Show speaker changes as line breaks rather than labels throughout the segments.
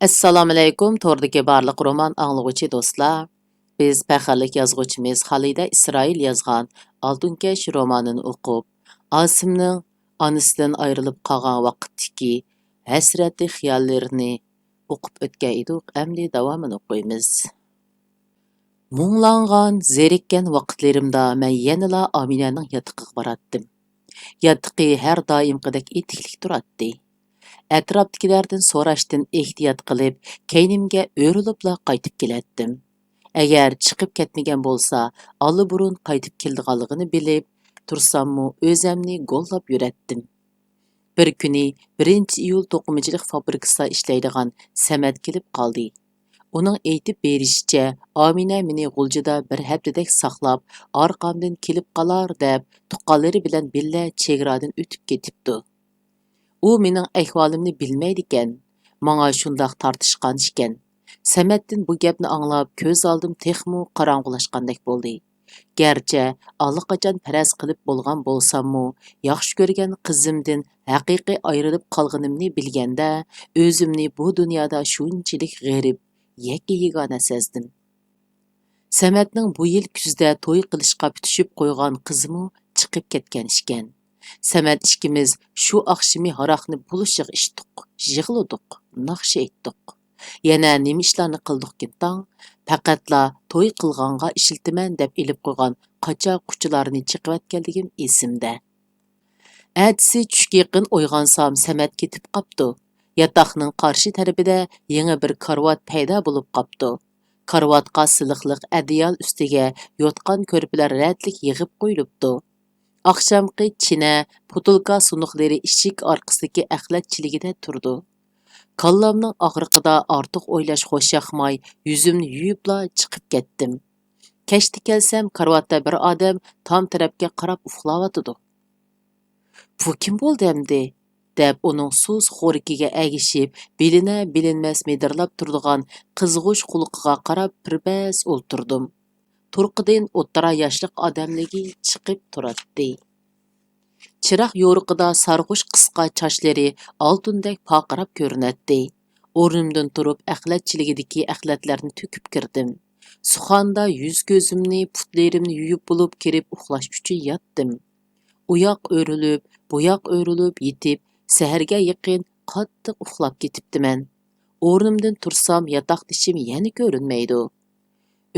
Assalomu alaykum, to'rdagi barliq roman anglag'uchi do'stlar. Biz faxrlik yozuvchimiz Xalida Isroil yozgan Oltunkash romanini o'qib, Osimning onasidan ayrilib qolgan vaqtdagi hasratli xiyollarini o'qib o'tgan edik. Endi davomini o'qiymiz. Munglangan, zerikkan vaqtlarimda men yanala Aminaning yotiqiga baratdim. Yotiqi har doimgidek etiklik turardi. Atrofdagilardan so'rashdan ehtiyot qilib, keynimga o'rilibla qaytib kelatdim. Agar chiqib ketmagan bo'lsa, allaburun qaytib keldiganligini bilib tursammu o'zimni go'llab yuratdim. Bir kuni 1-iyul to'qimachilik fabrikasida ishlaydigan Samat kelib qoldi. Uning aytib berishicha, Amina meni G'uljida bir haftadak saqlab, orqamdan kelib qolar deb tuqqanlari bilan billa chegaradan o'tib ketibdi. U mening ahvolimni bilmaydi ekan. Menga shundoq tortishgan ekan. Samatdan bu gapni anglab, ko'z oldim texmu qorong'ulashgandek bo'ldi. Garchi allaqachon faraz qilib bo'lgan bo'lsammu, yaxshi ko'rgan qizimdan haqiqiy ayrilib qolganimni bilganda, o'zimni bu dunyoda shunchalik g'arib, yakka-yagona sezdim. Samatning bu yil kuzda to'y qilishga tutishib qo'ygan qizimi chiqib ketgan ekan. Samat ikkimiz shu oqshimi haroqni bulishig' ichdik, yig'ladik, naqshi aytdik. Yana nima ishlarni qildik tang, faqatla to'y qilganga ishiltiman deb ilib qo'ygan qacha quchilarni chiqayotganligim esimda. Atsi tushga yaqin uyg'onsam Samat ketib qopti. Yotoqning qarshi tarafida yangi bir karvat paydo bo'lib qopti. Karvatga siliqliq adiyal ustiga yotgan ko'rpalar ratlik yig'ib qo'yilibdi. Akşamki china, putilka sunuqlari ishik orqasidagi axlatchiligida turdi. Kallamning og'riqida ortiq o'ylash xo'shyoqmay, yuzimni yuyibla chiqib ketdim. Kechda kelsam, karvatda bir odam tom tarafga qarab uxlayotdi. Bu kim bo'ldi endi? deb uning so'z xo'rikiga agishib, belina bilinmas medirlab turadigan qizg'ush quliqiga qarab birpas o'ltirdim. Turqidan o'ttira yoshlik odamligi chiqib turadi. Chiroq yo'riqida sarg'ush qisqa sochlari oltindek paqirab ko'rinadi. O'rnimdan turib axlatchiligidagi axlatlarni to'kib kirdim. Suxanda yuz ko'zimni, putlarimni yuyib bo'lib kirib uxlash uchun yotdim. Uyoq o'rilib, buyoq o'rilib yetib, saharga yaqin qattiq uxlab ketibdiman. O'rnimdan tursam, yotoqdishim yana ko'rinmaydi.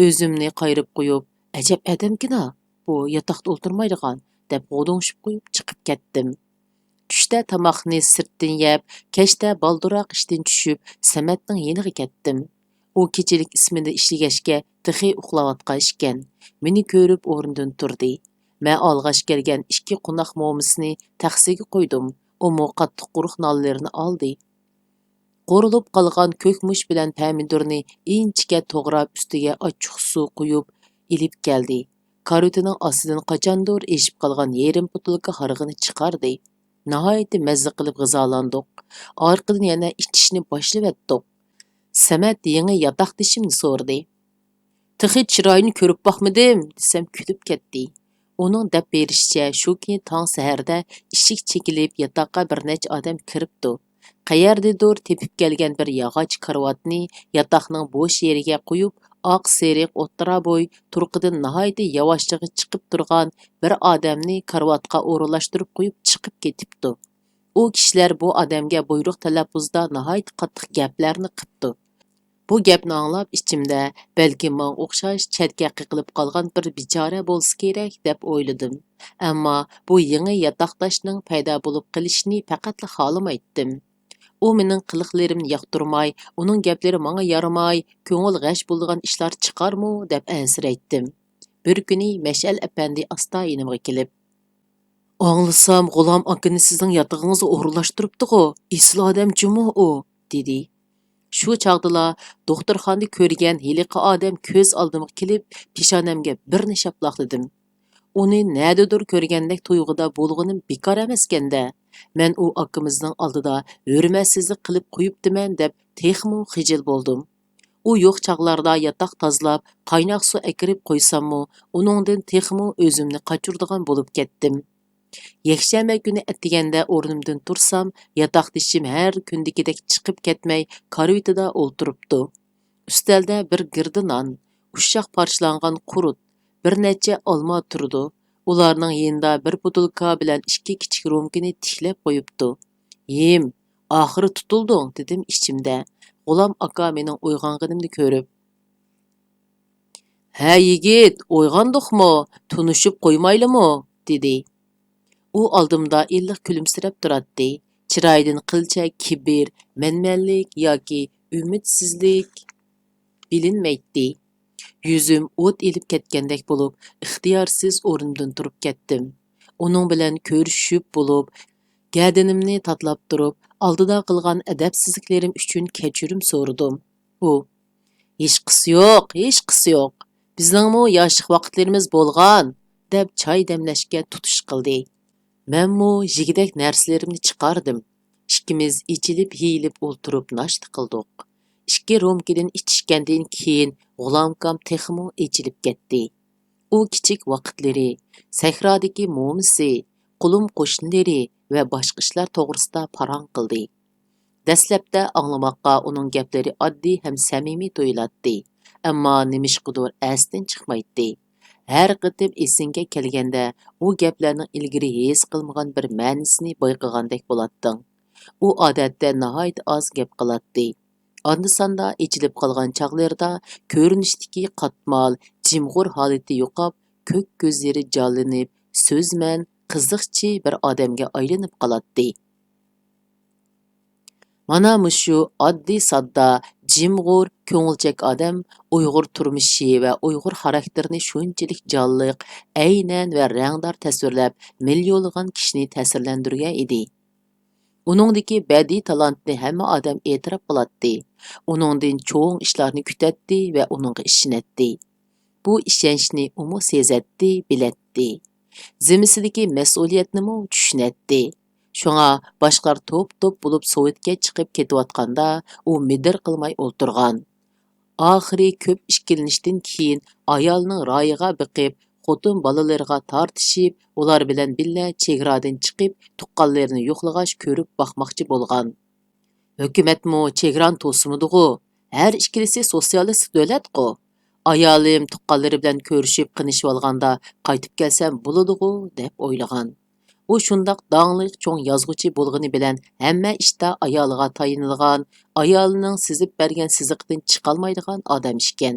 O'zimni qayirib qo'yib, ajab adamgina, bu yotoqda o'ltirmaydigan deb g'o'donshib qo'yib chiqib ketdim. Tushda tomoqni sirtdan yeb, kechda balduroq ishdan tushib, Samatning yeniga ketdim. U kechilik ismida ishlagashga tixi uxlayotgan ekan. Meni ko'rib o'rnidan turdi. Men olg'ash kelgan 2 qo'noq mo'misini taxsiga qo'ydim. U qattiq quruq nonlarini oldi. Qo'rilib qolgan ko'k mush bilan pomidorni inchga to'g'rab ustiga ochiq suv quyib ilib keldi. Karutining ostidan qachondir eshib qolgan yarim butilka harig'ini chiqardi. Nihoyat mazza qilib g'izolandik. Orqadan yana ichishni boshlavatdik. Samat yangi yotoqdishimni so'rdi. "Tixi chiroyini ko'rib boqmadim" desam kulib ketdi. Uning deb berishicha, shu kuni tong saharda eshik chekilib, yotoqqa bir necha odam kiribdi. Qayerdadir tepib kelgan bir yog'och karvatni yotoqning bo'sh yeriga qo'yib, oq seriq o'ttira bo'y turqidan nihoyat yavaşlığı chiqib turgan bir odamni karvatga o'rinlashtirib qo'yib chiqib ketibdi. U kishilar bu odamga buyruq talaffuzda nihoyat qattiq gaplarni qilibdi. Bu gapni anglab ichimda balki men o'xshash chetga qiqilib qolgan bir bichora bo'lsa kerak deb o'yladim. Ammo bu yangi yotoqdashning paydo bo'lib qilishini faqat xohlamaydim. U mening qiliqlarimni yoqtirmay, uning gaplari menga yaramay, ko'ngil g'ash bo'lgan ishlar chiqarmu deb ansiraydim. Bir kuni Mashal apandi asta yonimga kelib, "Anglasam, G'ulom akani sizning yotog'ingizga o'rinlashtiribdi-ku. Isl odam jumi u", dedi. Shu chaqdala doktorxonada ko'rgan hiliqi odam ko'z oldimga kelib, peshonamga bir nishaplaqladim. Uni nadadir ko'rgandek tuyg'uda bo'lg'anim bekor emaskanda. Men u akamizning oldida hurmatsizlik qilib qo'yibdiman deb texmu xijil bo'ldim. U yo'q chaqlarda yotoq tozlab, qaynoq suv akirib qo'ysammu, uningdan texmu o'zimni qochirdigan bo'lib ketdim. Yakshanba kuni atdiganda o'rnimdan tursam, yatoqdishim har kundagidek chiqib ketmay, karavitida o'ltiribdi. Üsteldə bir girdi non, uşaq parçalanğan qurut, bir neçə alma turdu. Ularning yanında bir butulka bilan ikki kichik romkini tiklab qo'yibdi. Yem, oxiri tutulding, dedim ichimda. G'ulam aka mening uyg'onganimni ko'rib, "Ha yigit, uyg'ondiqmi? Tunishib qo'ymaylimi?" dedi. U oldimda illiq kulimsirab turardi. Chiroyidan qilcha kibir, menmanlik yoki umidsizlik bilinmaydi. Yüzüm o't elib ketgandek bo'lib, ixtiyorsiz o'rnimdan turib ketdim. Uning bilan ko'rishib bo'lib, gadinimni tatlab turib, oldida qilgan adabsizliklarim uchun kechirim so'radim. U, hech qisi yo'q. Bizningmi yoshlik vaqtlarimiz bo'lgan, deb choy damlashga tutish qildi. Menmu jigidek narsalarimni chiqardim. Ikkimiz ichilib hiyilib o'ltirib nashta qildik. 2 romkadan ichishgandan keyin g'ulomkam texmo ichilib ketdi. U kichik vaqtlari, sahrodagi mo'misi, qulum qo'shnilari va boshqa ishlar to'g'risida parang qildi. Dastlabda anglamoqqa uning gaplari oddiy ham samimiy tuyulatdi, ammo nimishqidir asdan chiqmaydi. Har qitim esinga kelganda u gaplarning ilgari his qilmagan bir ma'nosini bayqagandek bo'latdi. U odatda nihoyat oz gap qiladi. Anda-sanda ichilib qolgan chaqlarida ko'rinishdagi qatmal, jimg'ur holati yo'qab, ko'k ko'zlari jonlanib, so'zman, qiziqchi bir odamga aylanib qoladi. Mana mushu oddiy sodda, jimg'ur, ko'ngilchak odam Uyg'ur turmushi va Uyg'ur xarakterini shunchalik jonliq, aynan va rangdor tasvirlab, millionlagan kishini ta'sirlantirgan edi. Uningdagi badiiy talantni hamma odam e'tirof qiladi. Uningdan cho'ng ishlarni kutadi va uningga ishonadi. Bu ishonchni u sezadi, biladi. Zimmisidagi mas'uliyatni tushunadi. Shunga boshqalar to'p-to'p bo'lib Sovetga chiqib ketayotganda u midir qilmay o'ltirgan. Oxiri ko'p ishkilinishdan keyin ayolning royiga biqib, xotin bolalarga tortishib, ular bilan billa chegaradan chiqib, tuqqanlarini yo'qlag'ach ko'rib boqmoqchi bo'lgan. Hukumatmi chegaran to'simidigu? Har ikkilisi sotsialist davlat-ku. Ayolim tuqqanlari bilan ko'rishib, qinishib olganda qaytib kelsam bo'ladigu deb o'ylagan. U shundoq dаңliq cho'ng yozg'uchi bo'lgani bilan hamma ishda ayoliga tayinilgan, ayolining sizib bergan siziqdan chiqolmaydigan odam ekan.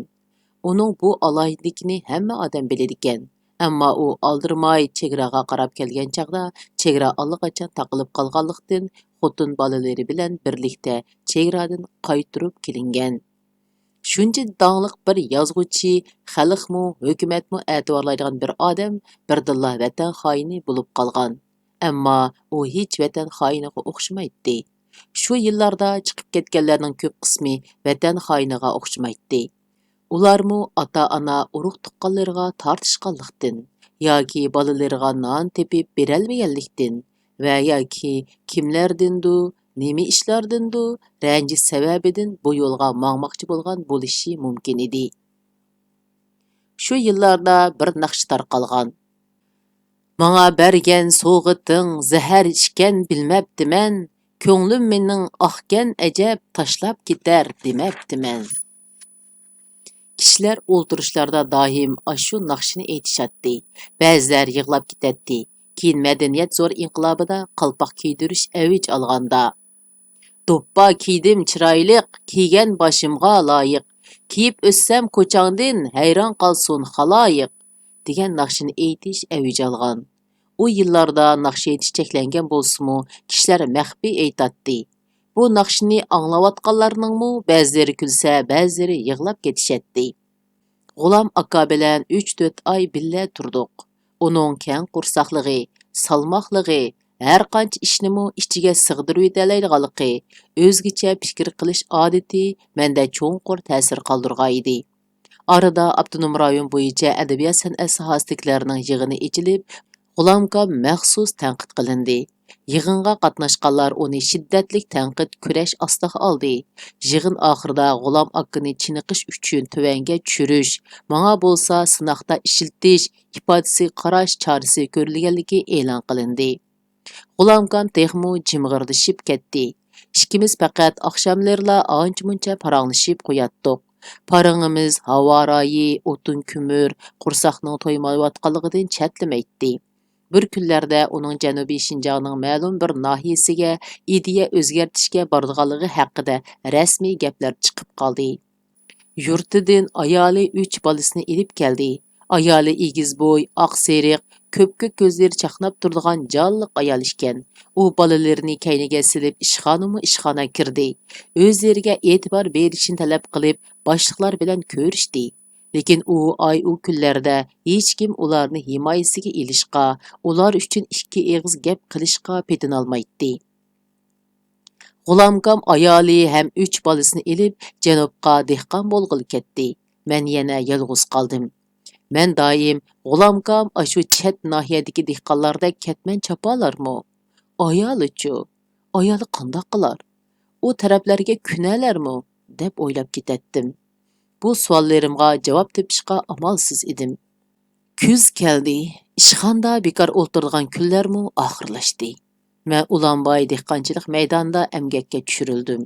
Uning bu alohidlikni hamma odam biladi ekan. Ammo u aldirmay chegaraga qarab kelgan chaqda chegara allaqachon taqilib qolganlikdan xotin bolalari bilan birlikda chegaradan qaytirib kelingan. Shuncha dаңliq bir yozg'uchi, xalqmu, hukumatmu e'tiborlaydigan bir odam birdilla vatan xoini bo'lib qolgan. Ammo u hech vatan xoiniga o'xshamaydi. Shu yillarda chiqib ketganlarning ko'p qismi vatan xoiniga o'xshamaydi. Ularmu ota-ona urug' tuqqanlarga tortishganlikdan yoki bolalariga non tepib berolmaganlikdan va yoki kimlardindu, nima ishlardindu ranjish sababidan bu yo'lga mangmoqchi bo'lgan bo'lishi mumkin edi. Shu yillarda bir naqsh tarqalgan. Manga bergan so'g'iting zahar ichgan bilmabdiman, ko'nglim mening oqgan ajab tashlab ketar demabdiman. Kishilar o'ltirishlarda doim ashu naqshini aytishadi. Ba'zilar yig'lab ketadi. Keyin madaniyat zo'r inqilobida qalpoq kiydirish avj olganda "Doppa kiydim chiroyliq, kiygan boshimga loyiq, kiyib o'ssam ko'changdin, hayron qolsin xaloyiq" degan naqshini aytish avj olgan. U yillarda naqsh aytish cheklangan bo'lsa-mu, kishilar maxfiy aytadi. Bu naqshni anglayotganlarningmi ba'zilari kulsa, ba'zilari yig'lab ketishadi. G'ulam aka bilan 3-4 oy billa turdik. Uning keng qursaqligi, salmoqligi, har qancha ishnimi ichiga sig'dirib yetalaydiganligi, o'zgacha fikr qilish odati menda cho'nqur ta'sir qoldirgan edi. Arada avtonom rayon bo'yicha adabiyot san'at sohasidagilarning yig'ini ichilib, G'ulomga maxsus tanqid qilindi. Yig'inga qatnashganlar uni shiddatli tanqid kurash ostiga oldi. Yig'in oxirida G'ulom akani chiniqish uchun tuvanga tushirish, menga bo'lsa sinoqda ishiltish ifodasi qarash chorasi ko'rilganligi e'lon qilindi. G'ulomkam texmu jimg'irdishib ketdi. Ikkimiz faqat oqshomlarla ancha-muncha paranglashib qo'yatdiq. Parangimiz havorayi, o'tin ko'mir, qursaqning to'ymayotganligidan chatlamaydi. Bir kunlarda uning Janubiy Shinjongning ma'lum bir nahiyasiga ideya o'zgartishga borganligi haqida rasmiy gaplar chiqib qoldi. Yurtidan ayoli 3 bolasini ilib keldi. Ayoli egiz bo'y, oq seriq, ko'p-ko'k ko'zlari chaqnab turadigan jonliq ayol ekan. U bolalarini kayniga silib ishxona kirdi. O'zlariga e'tibor berishini talab qilib, boshliqlar bilan ko'rishdi. Lekin u kunlarda hech kim ularni himoyasiga ilishqa, ular uchun ikki og'iz gap qilishqa petinolmaydi. G'ulomkam ayoli ham 3 bolasini ilib janubga dehqon bo'lg'ili ketdi. Men yana yolg'iz qoldim. Men doim G'ulomkam shu chet nahiyadagi dehqonlardek ketman chopalarmi? Ayoli-chu, ayoli qandoq qilar? U taraflarga kunalarmi? deb o'ylab ketatdim. Bu savollarimga javob topishga amalsiz edim. Kuz keldi. Ishxonda bekor o'tirgan kunlarmi oxirlashdi. Men Ulanboy dehqonchilik maydonida emgakka tushirildim.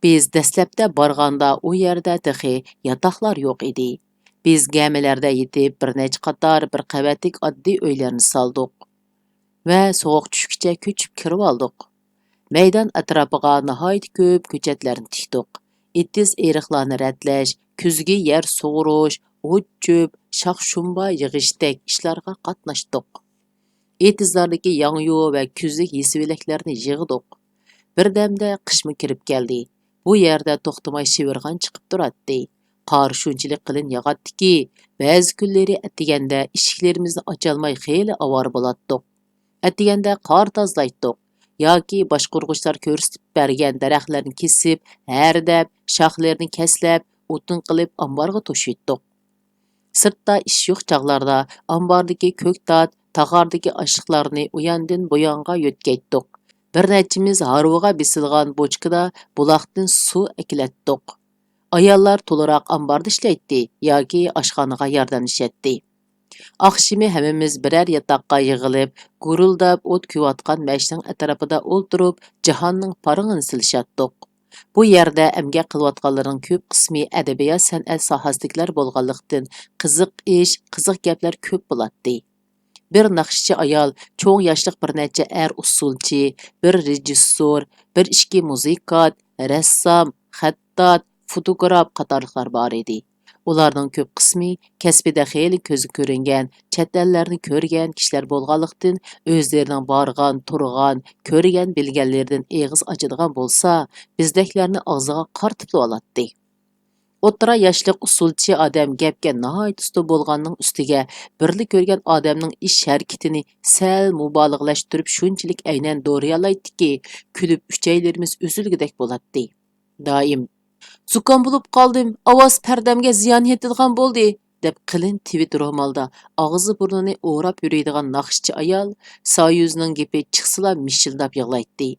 Biz dastlabda borganda u yerda texi yotoqlar yo'q edi. Biz gamilarda yetib bir necha qator bir qavatlik oddiy uylarni soldik va sovuq tushguncha ko'chib kirib oldik. Maydon atrofiga nihoyat ko'p ko'chatlarni tikdik. Etiz eriqlarni ratlash, kuzgi yer sug'urish, o't-cho'p, shox-shumba yig'ishdak ishlarga qatnashdik. Etizlardagi yangyu va kuzlik yesivilaklarni yig'dik. Birdamda qishmi kirib keldi. Bu yerda to'xtamay shivirg'an chiqib turadi. Qor shunchalik qilin yog'atdiki, ba'zi kunlari atiganda eshiklarimizni ocholmay xeyli avor bo'latdik. Atiganda qor tozlaytdik yoki boshqurg'uchlar ko'rsatib bergan daraxtlarni kesib, hardab, shoxlarini keslab, o'tin qilib omborga to'shitdik. Sirtda ish yo'q chog'larda ombordagi ko'ktat, tag'ordagi oshliqlarni uyandin bo'yonga yo'tkaytdik. Bir nechimiz harvuga besilgan bochkada buloqdan suv akilatdik. Ayollar to'liroq omborda ishlaydi yoki oshxonaga yordamlashatdi. Oqshimi hammamiz biror yotoqqa yig'ilib, guruldab o't kuyayotgan mashning atrofida o'ltirib, jahonning paringini silishatdik. Bu yerda emgak qilayotganlarning ko'p qismi adabiyot san'at sohasidagilar bo'lganlikdan qiziq ish, qiziq gaplar ko'p bo'ladi. Bir naqshchi ayol, cho'ng yoshliq bir necha usulchi, bir rejissor, bir ikki muzikat, rassom, xattot, fotograf qatorliqlar bor edi. Ularning ko'p qismi kasbida xeyli ko'zi ko'ringan, chet ellarni ko'rgan kishilar bo'lganlikdan o'zlarining borgan, turgan, ko'rgan bilganlaridan eg'iz ochadigan bo'lsa, bizdeklarni og'ziga qartib oladi. O'tira yoshliq usulchi odam gapga nihoyat usta bo'lganning ustiga birli ko'rgan odamning ish harakatini sal mubolag'alashtirib shunchalik aynan do'riyalaytiki, kulib uchaylarimiz uzilgidek bo'ladi. Doim "Zukam bo'lib qoldim, ovoz pardamga ziyon yetadigan bo'ldi" deb qilin tivit ro'molda og'zi burnini o'rab yuradigan naqshchi ayol Soyuzning gapi chiqsila mishildab yig'laydi.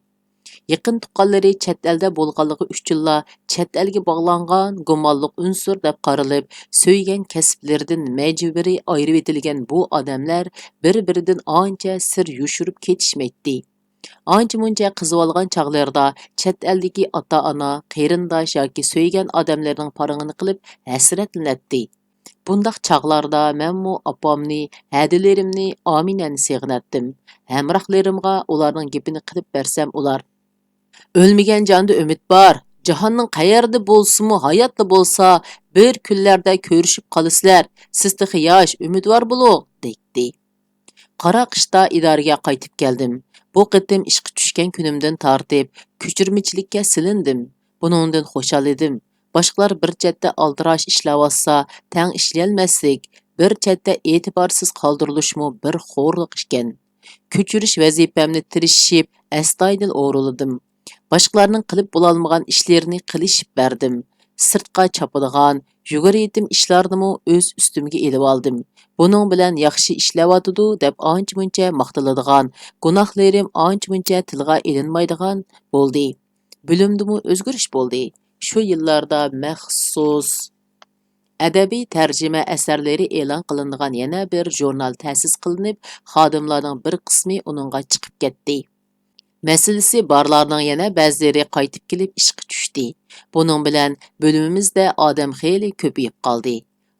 Yaqin tuqqanlari chet elda bo'lganligi uchunla chet elga bog'langan gumonliq unsur deb qaralib, so'ygan kasblaridan majburiy ayirib etilgan bu odamlar bir-biridan ancha sir yushirib ketishmaydi. Ancha-muncha qizib olgan chog'larda chet eldagi ota-ona, qarindosh yoki so'ygan odamlarning paringini qilib hasratlanadi. Bundaq chog'larda menmu opamni, hadilarimni, Aminani seg'inatdim. Hamrohlarimga ularning gapini qilib bersam ular "O'lmagan jonda umid bor. Jahonning qayerda bo'lsa-mu, hayotda bo'lsa, bir kunlarda ko'rishib qolasizlar. Siz texi yosh, umidvor bo'ling" deydi. Qara qishda idoraga qaytib keldim. Bu qitim ishqa tushgan kunimdan tortib, ko'chirmichilikka silindim. Buningdan xushal edim. Boshqalar bir chetda aldirash ishlayotsa, tang ishlayolmaslik, bir chetda e'tiborsiz qoldirilishmi bir xo'rliq ekan. Ko'chirish vazifamni tirishib, astoydil o'ruladim. Boshqalarning qilib bo'lolmagan ishlarini qilishib berdim. sirtqa chopadigan, yugur yetim ishlarnimi o'z ustimga elib oldim. Buning bilan yaxshi ishlayotidi deb ancha-muncha maqtiladigan, gunohlarim ancha-muncha tilga ilinmaydigan bo'ldi. Bilimdimi o'zgarish bo'ldi. Shu yillarda maxsus adabiy tarjima asarlari e'lon qilinadigan yana bir jurnal ta'sis qilinib, xodimlarning bir qismi uningga chiqib ketdi. Мәселесі barlarning yana ba'zilari qaytib kelib ishqa tushdi. Buning bilan bo'limimizda odam xeyli ko'payib qoldi.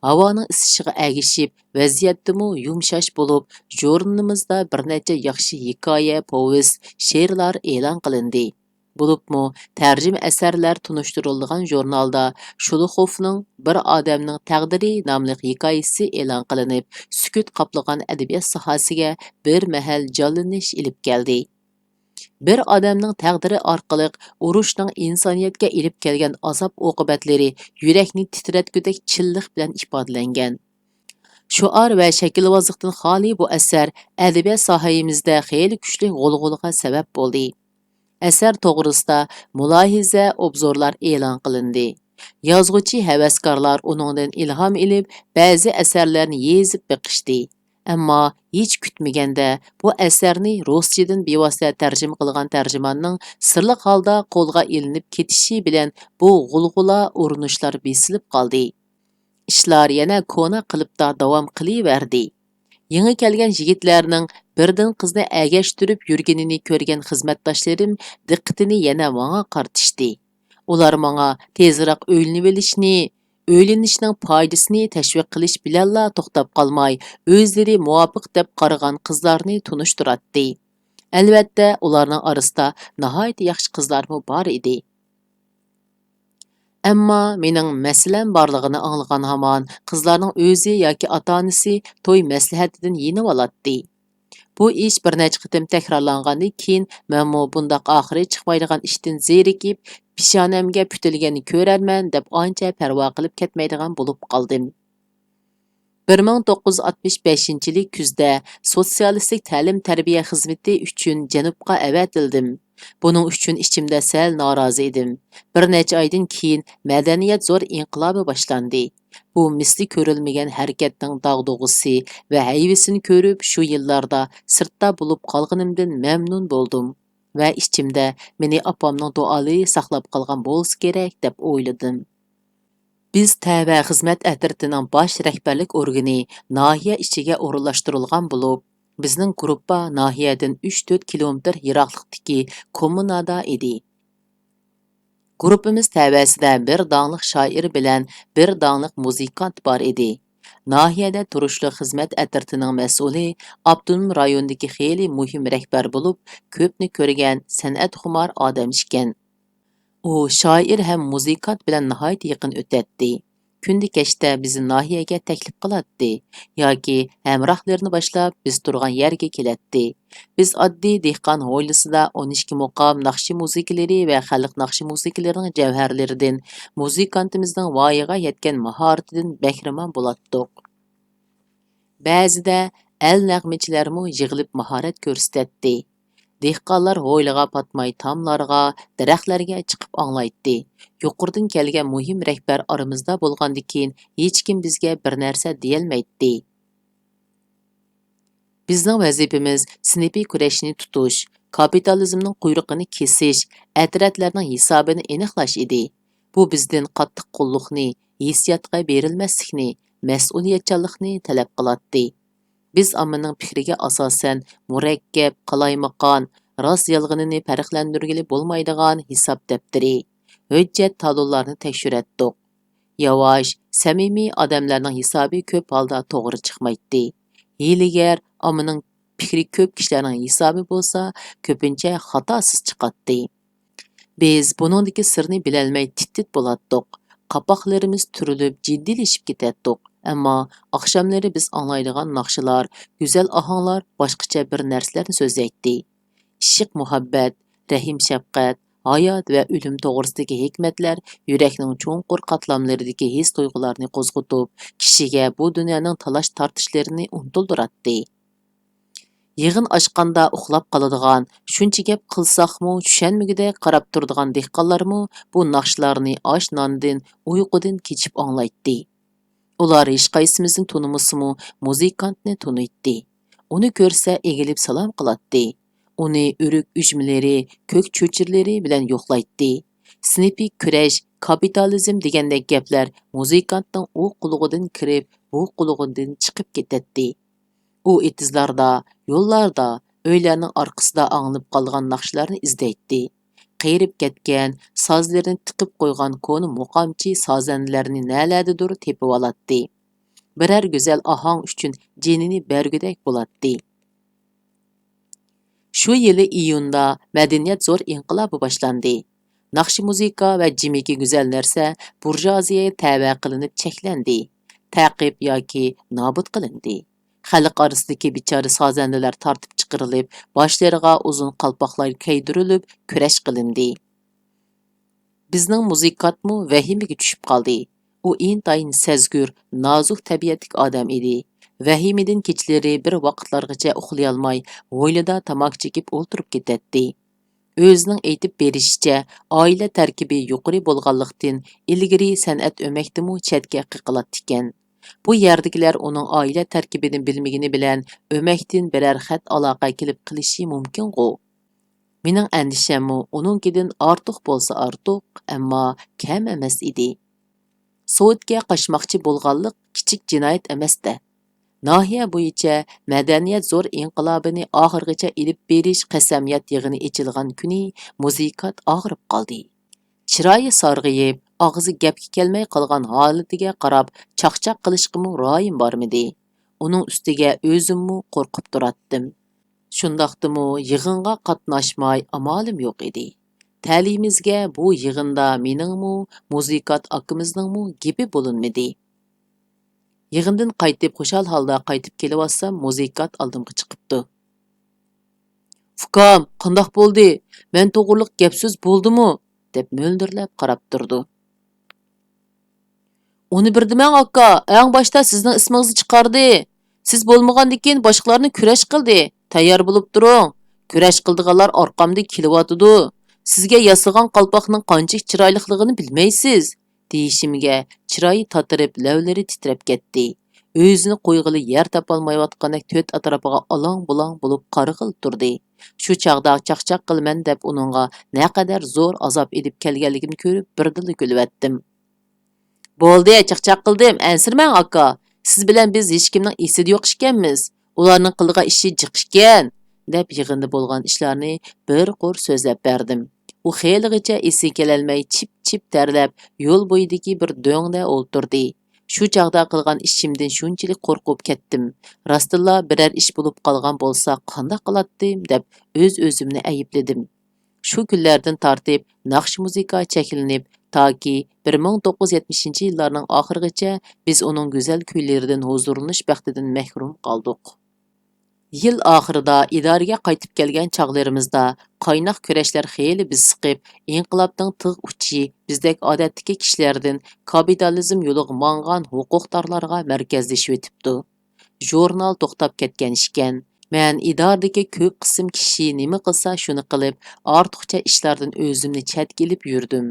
Havoning isishiga agishib, vaziyatdimi yumshash bo'lib, jurnalımizda bir necha yaxshi hikoya, povest, she'rlar e'lon qilindi. Bo'libmi, tarjima asarlar tunishtirilgan jurnalda Shuluxovning Bir odamning taqdiri nomli hikoyasi e'lon qilinib, sukut qoplagan adabiyot sohasiga bir mahal jonlanish ilib keldi. Bir odamning taqdiri orqali urushning insoniyatga ilib kelgan azob-oqibatlari yurakni titratgudek chilliq bilan ifodalangan. Şuar va shaklvozlikdan xoli bu asar adabiyot sohamizda xeyli kuchli g'ulg'ulaga sabab bo'ldi. Asar to'g'risida mulohiza, obzorlar e'lon qilindi. Yozuvchi havaskorlar uningdan ilhom ilib, ba'zi asarlarni yezib biqishdi. Ammo hech kutmaganda bu asarni ruschadan bevosita tarjima qilgan tarjimonning sirliq holda qo'lga ilinib ketishi bilan bu g'ulg'ula urinishlar besilib qoldi. Ishlar yana ko'na qilibda davom qilaverdi. Yangi kelgan yigitlarning birdan qizni agashtirib yurganini ko'rgan xizmatdoshlarim diqqatini yana menga qartishdi. Ular menga tezroq o'ylanishning foydasini tashviq qilish bilanla to'xtab qolmay, o'zlari muvofiq deb qaragan qizlarni tunishtiratdi. Albatta, ularning orasida nihoyat yaxshi qizlarmi bor edi. Ammo mening masalam borligini anglagan hamon qizlarning o'zi yoki ota-onasi to'y maslahatidan yenib oladi. Bu ish bir necha qitim takrorlangandan keyin menmo bundaq oxiri chiqmaydigan ishdan zerikib, pishonamga putilganini ko'rarman deb ancha parvo qilib ketmaydigan bo'lib qoldim. 1965-yil kuzda sotsialistik ta'lim-tarbiya xizmati uchun Janubga avatildim. Buning uchun ichimda sal norozi edim. Bir necha oydan keyin madaniyat zo'r inqilobi boshlandi. Bu misli ko'rilmagan harakatning dog'dug'isi va hayvisini ko'rib, shu yillarda sirtda bo'lib qolganimdan mamnun bo'ldim va ichimda meni opamning duoli saqlab qolgan bo'lsa kerak deb o'yladim. Biz tava xizmat atritining bosh rahbarlik organi nahiya ichiga o'rinlashtirilgan bo'lib, bizning gruppa nahiyadan 3-4 kilometr yiroqlikdagi kommunada edi. Gruppamiz tavasida bir dаңlıq shoir bilan bir dаңlıq muzikant bor edi. Nahiyada turishli xizmat atritining mas'uli Abdunum rayonidagi xeyli muhim rahbar bo'lib, ko'pni ko'rgan san'atxumor odam ekan. U shoir ham muzikant bilan nihoyat yaqin o'tadi. Kundi kechda bizni nahiyaga taklif qiladi yoki hamrohlarini boshlab biz turgan yerga keladi. Biz oddiy dehqon hovlisida 12 muqom naqshi musiqalari va xalq naqshi musiqalarining javharlaridan muzikantimizning voyaga yetgan mahoratidan bahramand bo'latdik. Ba'zida el nag'machilarmi yig'ilib mahorat ko'rsatdi. Dehqonlar hovliga patmay tomlarga, daraxtlarga chiqib anglaydi. Yuqoridan kelgan muhim rahbar aramizda bo'lgandan keyin hech kim bizga bir narsa deyolmaydi. Bizning vazifamiz sinfiy kurashni tutish, kapitalizmning quyruqini kesish, atratlarning hisobini aniqlash edi. Bu bizdan qattiq qulluqni, hissiyotga berilmaslikni, mas'uliyatchanlikni talab qiladi. Biz ommaning fikriga asosan murakkab, qalaymaqon, rost yolg'onini farqlantirgili bo'lmaydigan hisob daftari, hujjat talonlarni tekshiratdik. Yavash, samimiy odamlarning hisobi ko'p holda to'g'ri chiqmaydi. Hiylagar ommaning fikri ko'p kishilarning hisobi bo'lsa, ko'pincha xatosiz chiqadi. Biz buningdagi sirni bilolmay tit-tit bo'latdik. Qapoqlarimiz turilib, jiddilashib ketdik. Ammo oqshomlari biz anglaydigan naqshilar, go'zal ohanglar boshqacha bir narsalarni so'zlaydi. Ishq, muhabbat, rahim, shafqat, hayot va o'lim to'g'risidagi hikmatlar yurakning cho'nqur qatlamlaridagi his-tuyg'ularni qo'zg'atib, kishiga bu dunyoning talash-tortishlarini unutildiradi. Yig'in ochqanda uxlab qoladigan, shuncha gap qilsaqmı tushunmagidek qarab turadigan dehqonlarmı bu naqshlarni osh-nondan, uyqudan kechib anglaydi. Ular hech qaysimizni tunimasimi, muzikantni tunuydi. Uni ko'rsa egilib salom qiladi. Uni o'rik ujmlari, ko'k cho'chirlari bilan yo'qlaydi. Sinipiy kurash, kapitalizm degandek gaplar muzikantning u qulog'idan kirib, bu qulog'idan chiqib ketadi. U etizlarda, yo'llarda, uylarning orqasida anglanib qolgan naqshlarni izlaydi. Qeyrib ketgan, sozlarini tiqib qo'ygan koni muqamchi sozanlarni naladidur tepib oladi. Birər go'zal ahang uchun jinini bergudek bo'ladi. Shu yili iyunda madaniyat zo'r inqilobi boshlandi. Naqshi muzika va jimiki go'zal narsa burjuaziyaga tava qilinib cheklandi. Taqib yoki nobud qilindi. Xalq orasidagi bechora sozandalar tortib chiqarilib, boshlariga uzun qalpoqlar kiydirilib, kurash qilindi. Bizning muzikatmu vahimaga tushib qoldi. U intayin sezgur, nozuk tabiatlik odam edi. Vahimadan kechlari bir vaqtlargacha uxlay olmay, hovlida tamak chekib o'tirib ketadi. O'zining aytib berishicha, oila tarkibi yuqori bo'lganlikdan ilgari san'at o'makdimi chetga qiqiladi ekan. Bu yerdagilar uning oila tarkibini bilmagani bilan o'makdan biror xat aloqa kelib qilishi mumkin-ku. Mening andishammu uningkidan ortiq bo'lsa ortiq, ammo kam emas edi. Sovetga qochmoqchi bo'lganlik kichik jinoyat emas-da. Nahiya bo'yicha madaniyat zo'r inqilobini oxirgacha ilib berish qasamyat yig'ini ochilgan kuni muzikat og'rib qoldi. Chiroyi sarg'ayib, og'zi gapga kelmay qolgan holatiga qarab chaqchaq qilishqimi royim bormidi. Uning ustiga o'zimmi qo'rqib turatdim. Shundaqdimi yig'inga qatnashmay amolim yo'q edi. Ta'limimizga bu yig'inda meningmi, muzikat akimizningmi gepi bo'linmadi. Yig'indan qaytib xushal holda qaytib kelyapsam, muzikat oldimga chiqibdi. "Fukam, qandoq bo'ldi? Men to'g'riliq gap so'z bo'ldimi?" deb mo'ldirlab qarab turdi. "Uni birdimang aka, eng boshda sizning ismingizni chiqardi. Siz bo'lmagandan keyin boshqalarni kurash qildi. Tayyor bo'lib turing. Kurash qildiganlar orqamda kelyotidi. Sizga yasagan qalpoqning qancha chiroyliligini bilmaysiz." deyishimga chiroyi tatirib, lavlari titrab ketdi. O'zini qo'yg'ili yer topolmayotgandek to'rt atrofiga along-bulang bo'lib qarg'il turdi. Shu chaqda chaqchaq qilman deb uningga naqadar zo'r azob edib kelganligimni ko'rib birdilla kulvatdim. "Bo'ldi, chaqchaq qildim, ansirmang aka. Siz bilan biz hech kimning esida yo'q ekanmiz. Ularning qilgan ishi jiq ekan" deb yig'indi bo'lgan ishlarni bir qo'r so'zlab berdim. U xeyligacha esi kelolmay chip-chip terlab, yo'l bo'yidagi bir do'ngda o'ltirdi. Shu chaqda qilgan ishimdan shunchalik qo'rqib ketdim. Rostilla biror ish bo'lib qolgan bo'lsa, qanday qilatdim deb o'z-o'zimni ayibladim. Shu kunlardan tortib naqsh muzika cheklanib, toki 1970-yillarning oxirigacha biz uning go'zal kuylaridan huzurlanish baxtidan mahrum qoldik. Yil oxirida idoraga qaytib kelgan chog'larimizda qaynoq kurashlar xeyli biz siqib, inqilobning tig' uchi bizdek odatdagi kishilardan kapitalizm yo'liga mangan huquqdorlarga markazlashib o'tibdi. Jurnal to'xtab ketgan ekan. Men idoradagi ko'p qism kishi nima qilsa shuni qilib, ortiqcha ishlardan o'zimni chatgilib yurdim.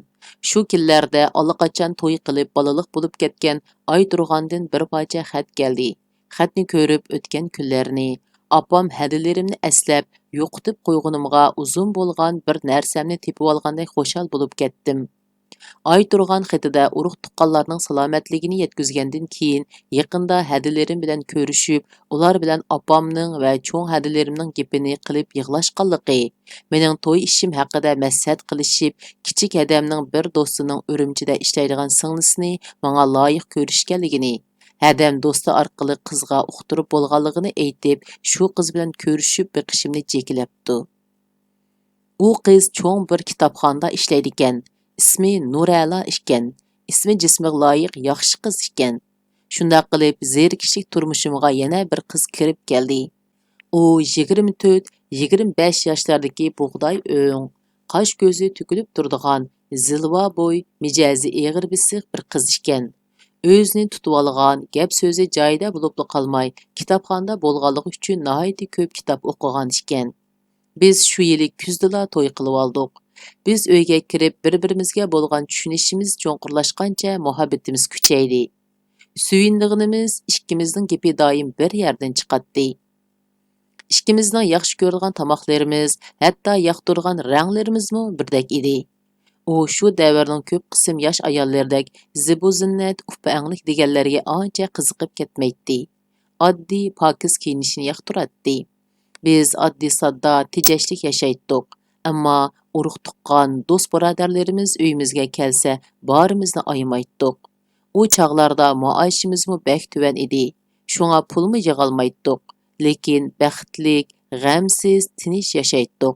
Shu kunlarda allaqachon to'y qilib balaliq bo'lib ketgan Ayturg'andan bir parcha xat keldi. Xatni ko'rib o'tgan kunlarni, opam hadilarimni eslab, yo'qitib qo'ygunimga uzun bo'lgan bir narsamni tepib olgandek xushal bo'lib ketdim. Ayturg'an xatida urug' tuqqanlarning salomatligini yetkazgandan keyin yaqinda hadilarim bilan ko'rishib, ular bilan opamning va cho'ng hadilarimning gapini qilib yig'lashganligi, mening to'y ishim haqida maslahat qilishib, kichik hadamning bir do'stining Urumchida ishlaydigan singlisini menga loyiq ko'rishganligini, hadam do'sti orqali qizga uqtirib bo'lganligini aytib, shu qiz bilan ko'rishib biqishimni cheklabdi. U qiz cho'ng bir kitobxonada ishlaydi ekan. İsmi Nurala ekan. İsmi jismiga loyiq yaxshi qiz ekan. Shunda qilib zerikishlik turmushimga yana bir qiz kirib keldi. U 24-25 yoshlardagi bug'doy o'ng, qosh ko'zi to'kilib turadigan, zilva bo'y, mijozi eg'ir bisiq bir qiz ekan. Özünü tutub alğan, gap so'zi joyida bo'libla qolmay, kitobxonada bo'lganligi uchun nihoyatda ko'p kitob o'qigan ekan. Biz shu yili kuzdala to'y qilib oldik. Biz uyga kirib, bir-birimizga bo'lgan tushunishimiz cho'nqurlashgancha muhabbatimiz kuchaydi. Suyundig'inimiz ikkimizning gapi doim bir yerdan chiqatdi. Ikkimizning yaxshi ko'rgan tamoqlarimiz, hatto yoqtirgan ranglarimizmi birdek edi. U shu davrning ko'p qism yosh ayollaridek zibu-zinnat, upanglik deganlarga ancha qiziqib ketmaydi. Oddiy, pokiz kiyinishni yoqtiradi. Biz oddiy-sodda, tejashlik yashaydik. Ammo urug' tuqqan do'st birodarlarimiz uyimizga kelsa, borimizni ayamaydik. U chog'larda maoshimizmi bak tuvan edi. Shunga pulmi yig'olmaydik. Lekin baxtlik, g'amsiz, tinch yashaydik.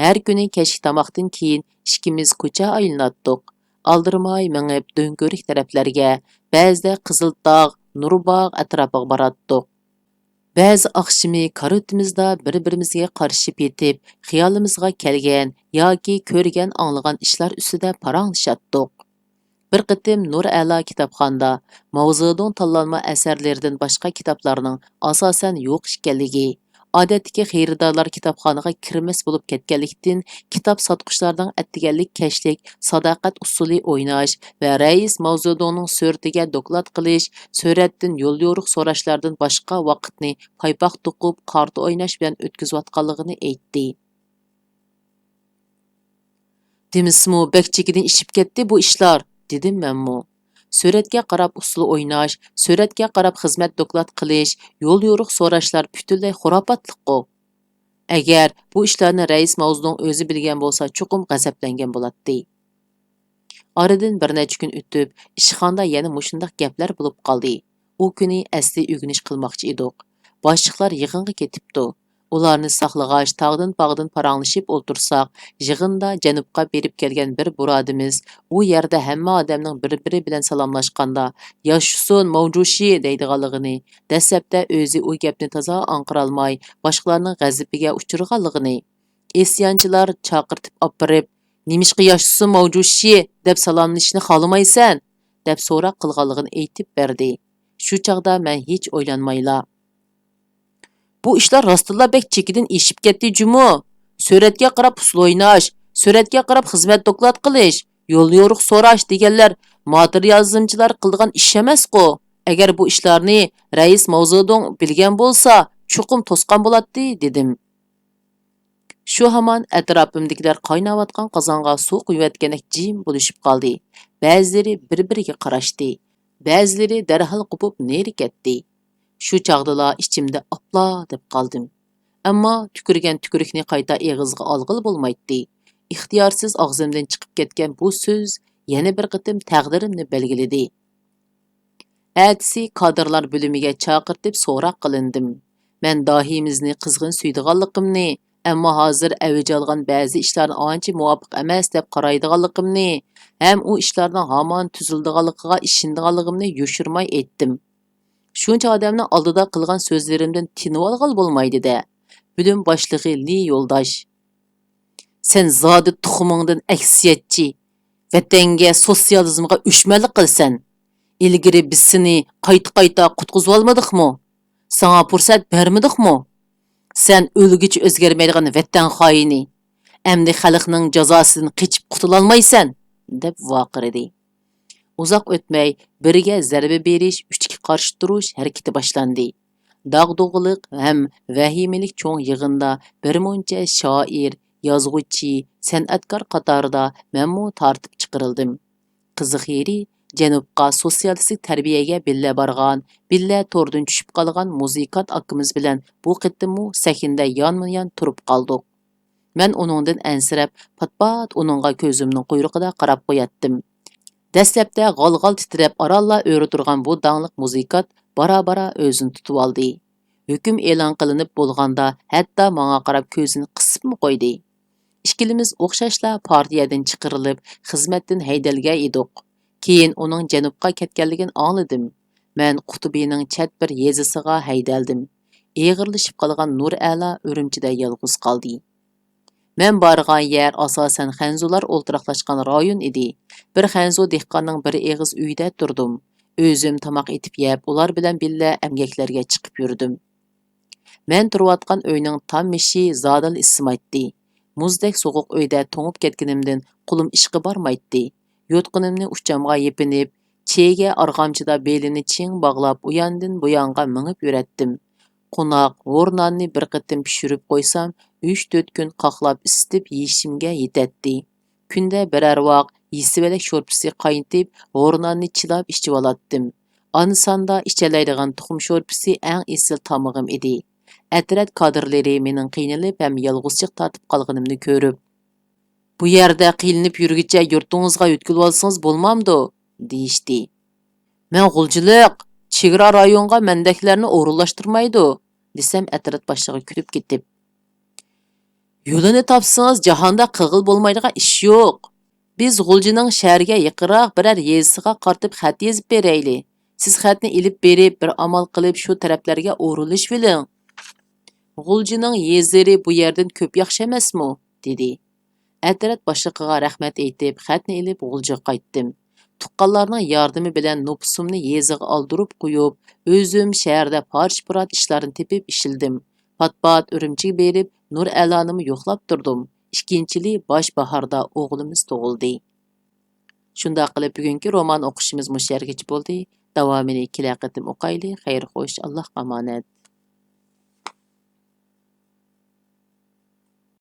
Her kuni kechki tomoqdan keyin ikkimiz ko'cha aylanatdik. Aldirmay mengib do'nko'rik taraflarga, ba'zida Qiziltog', Nurbog' atrofiga boratdik. Ba'zi oqshimi karutimizda bir-birimizga qarshi yetib, xiyolimizga kelgan yoki ko'rgan, anglagan ishlar ustida paranglashdik. Bir qitim Nur A'lo kitobxonda mavzudan tanlanma asarlardan boshqa kitoblarning asosan yo'q ekanligi, odatdagi xaridorlar kitobxonaga kirmas bo'lib ketganlikdan kitob sotquchlarning attiganlik kashlik, sadoqat usuli o'ynash va rais mavzudoning suratiga doklad qilish, suratdan yo'l yo'riq so'rashlardan boshqa vaqtni paypoq to'qib, qarta o'ynash bilan o'tkazayotganligini aytdi. Demismi bekchigidan ishib ketdi bu ishlar, dedim menmu. Suratga qarab usul o'ynash, suratga qarab xizmat doklad qilish, yo'l yo'riq so'rashlar butunlay xurofotliq-ku. Agar bu ishlarni rais mavzuning o'zi bilgan bo'lsa, chuqum g'azablangan bo'ladi. Oradan bir necha kun o'tib, ishxonada yana mushundaq gaplar bo'lib qoldi. U kuni asli o'rganish qilmoqchi edik. Boshliqlar yig'inga ketibdi. Ularni saqlag'ash tog'dan bog'dan paranglashib o'ltirsaq, yig'inda janubga berib kelgan bir buradimiz, u yerda hamma odamning bir-biri bilan salomlashganda, "Yashsun mavjushi" deydiganligini, dastlabda o'zi u gapni toza anqirolmay, boshqalarning g'azabiga uchirganligini, isyanchilar chaqirtib opirib, "Nimishqa yashsun mavjushi" deb salomlashni xolamaysan? deb so'roq qilganligini aytib berdi. Shu chaqda men hech o'ylanmayla, bu ishlar rostilla bek chekidan eshib ketdi jumu. Suratga qarab usul o'ynash, suratga qarab xizmat doklad qilish, yo'l yo'riq so'rash deganlar materializmchilar qilgan ish emas-ku. Agar bu ishlarni rais mavzudon bilgan bo'lsa, chuqum to'sqan bo'ladi, dedim. Shu hamon atrofimdagilar qaynayotgan qozonga suv quyayotgandek jim bo'lishib qoldi. Ba'zilari bir-biriga qarashdi, ba'zilari darhol qopib neri ketdi. Shu chaqdala ichimda apla deb qoldim. Ammo tükürgan tükürükni qayta eg'izga olg'il bo'lmaydi. Ixtiyorsiz og'zimdan chiqib ketgan bu so'z yana bir qitim taqdirimni belgiladi. Әтісі kadrlar bölümüge chaqirtib so'roq qilindim. Men dohiyimizni qizg'in suydiganligimni, ammo hozir avj olgan ba'zi ishlarni ancha muvofiq emas deb qaraydiganligimni, ham u ishlarning hamon tuzildiganligiga ishondiganligimni yoshirmay aytdim. Shuncha odamning oldida qilgan so'zlarimdan tinib olg'al bo'lmaydi-da. Bölüm boshlig'i Li yo'ldosh. Sen zodi tuxumingdan aksiyatchi, vatanga sotsializmga ushmanlik qilsan. İlgiri biz seni qayta qutquzib olmadikmi? Sana fursat bermedikmi? Sen o'lgichi o'zgarmaydigan vatan xoini. Endi xalqning jazosidan qechib qutulolmaysan, deb vaqirdi. Uzoq o'tmay biriga zarba berish, uchga qarshi turish harakati boshlandi. Dag'dug'liq ham vahimalik cho'ng yig'inda birmuncha shoir, yozuvchi, san'atkor qatorida menmu tortib chiqarildim. Qiziq yeri Janubqa sotsialistik tarbiyaga billa borgan, billa to'rdan tushib qolgan muzikant akimiz bilan bu qitimmu sakinda yonma-yon turib qoldik. Men uningdan ansirab, pat-pat uningga ko'zimning quyruqida qarab qo'yatdim. Dastlabda g'al-g'al titrab oralla o'ri turgan bu dangliq muzikant bara-bara o'zini tutib oldi. Hukm e'lon qilinib bo'lganda hatto menga qarab ko'zini qisibmi qo'ydi. Ikkilimiz o'xshashla partiyadan chiqarilib, xizmatdan haydalgan edik. Keyin uning janubga ketganligini angladim. Men Qutubining chat bir yezisiga haydaldim. Eg'irlashib qolgan Nur A'lo Urumchida yolg'iz qoldi. Men borgan yer asosan xanzular o'ltiraqlashgan rayon edi. Bir xanzu dehqonning bir eg'iz uyida turdim. Özüm tamaq etib yeb, ular bilan billa əmgəklərgə chiqib yurdim. Mən turuyatqan uyning tam-meshi zadil isimaytdi. Muzdek soğuq uyda toңup ketkinimdən qulum ishqi barmaytdi. Yotqinimni uçamğa yepinib, çeyge arğamçıda belini çiң bağlap, uyandın buyanğa mingib yuratdim. Qonaq, hornanni bir qitim pişirib qoysam, 3-4 kun qaqlab isitib yeyishimga yetətdi. Kunda birer vaq yesivelek şorpisi qaynatib, hornanni chilab içib alatdim. Anısanda içəlaydigan tuxum şorpisi əng esil tamığım idi. Әтірәт kadrları mening qiynalib hem yalğızçıq tartib qalğınımni ko'rib, "Bu yerdə qiynalib yurgicha yurtingizga yo'tkilib olsangiz bo'lmamdi?" deyishdi. "Men g'uljilik, chegara rayonga mendeklarni o'rinlashtirmaydi", desam әтірәт boshlig'i kulib ketib. "Yo'lini topsangiz jahonda qig'il bo'lmaydigan ish yo'q. Biz g'uljining shaharga yaqinroq biror yezisiga qartib xat yezib berayli. Siz xatni ilib berib, bir amal qilib shu taraflarga o'rinlashib oling. G'uljining yezlari bu yerdan ko'p yaxshi emasmi?" dedi. Әтірәт boshlig'iga rahmat aytib, xatni ilib G'uljiga qaytdim. Tuqqanlarning yordami bilan nopusumni yeziga oldirib qo'yib, o'zim shaharda parch-purat ishlarni tepib ishildim. Pat-pat Urumchiga berib, Nur Alonimi yo'qlab turdim. Ikkinchili bosh bahorda o'g'limiz tug'ildi. Shunda qilib bugungi roman o'qishimiz mushargacha bo'ldi. Davomini kelar qatim o'qayli. Xayr xo'sh, Allohga omonat.